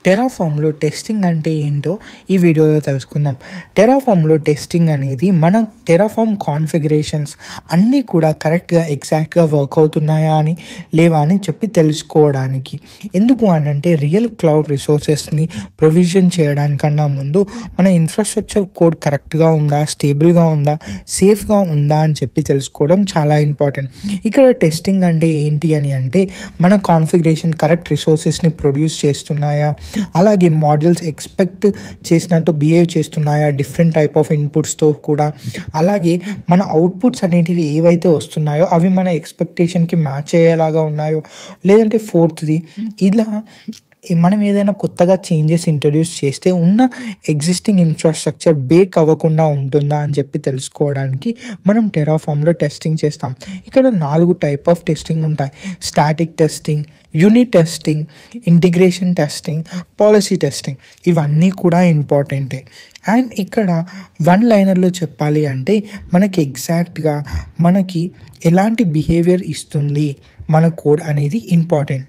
టెరాఫామ్‌లో testing అంటే ఏంటో ఈ వీడియోలో తెలుసుకుందాం. టెరాఫామ్‌లో టెస్టింగ్ అనేది మన టెరాఫామ్ కాన్ఫిగరేషన్స్ అన్నీ కూడా కరెక్ట్‌గా ఎగ్జాక్ట్‌గా వర్క్ అవుతున్నాయా అని, లేవా అని చెప్పి తెలుసుకోవడానికి. ఎందుకు అనంటే రియల్ క్లౌడ్ రిసోర్సెస్‌ని ప్రొవిజన్ చేయడానికన్నా ముందు మన ఇన్‌ఫ్రాస్ట్రక్చర్ కోడ్ కరెక్ట్‌గా ఉందా, స్టేబుల్‌గా ఉందా, సేఫ్‌గా ఉందా అని చెప్పి తెలుసుకోవడం చాలా ఇంపార్టెంట్. ఇక్కడ టెస్టింగ్ అంటే ఏంటి అని అంటే మన కాన్ఫిగరేషన్ కరెక్ట్ రిసోర్సెస్‌ని ప్రొడ్యూస్ చేస్తున్నాయా, అలాగే మాడ్యూల్స్ ఎక్స్‌పెక్ట్ చేసినట్టు బిహేవ్ చేస్తున్నాయా డిఫరెంట్ టైప్ ఆఫ్ ఇన్‌పుట్స్‌తో కూడా. అలాగే మన అవుట్‌పుట్స్ అనేటివి ఏవైతే వస్తున్నాయో అవి మన ఎక్స్‌పెక్టేషన్‌కి మ్యాచ్ అయ్యేలాగా ఉన్నాయో, లేదంటే ఫోర్త్‌ది ఇలా మనం ఏదైనా కొత్తగా చేంజెస్ ఇంట్రొడ్యూస్ చేస్తే ఉన్న ఎగ్జిస్టింగ్ ఇన్‌ఫ్రాస్ట్రక్చర్ బేక్ అవ్వకుండా ఉంటుందా అని చెప్పి తెలుసుకోవడానికి మనం టెరాఫామ్‌లో టెస్టింగ్ చేస్తాం. ఇక్కడ 4 టైప్ ఆఫ్ టెస్టింగ్ ఉంటాయి. Static testing, unit testing, integration testing, policy testing. ఇవన్నీ కూడా ఇంపార్టెంటే. అండ్ ఇక్కడ వన్ లైనర్‌లో చెప్పాలి అంటే మనకి ఎగ్జాక్ట్‌గా మనకి ఎలాంటి బిహేవియర్ ఇస్తుంది మన కోడ్ అనేది ఇంపార్టెంట్.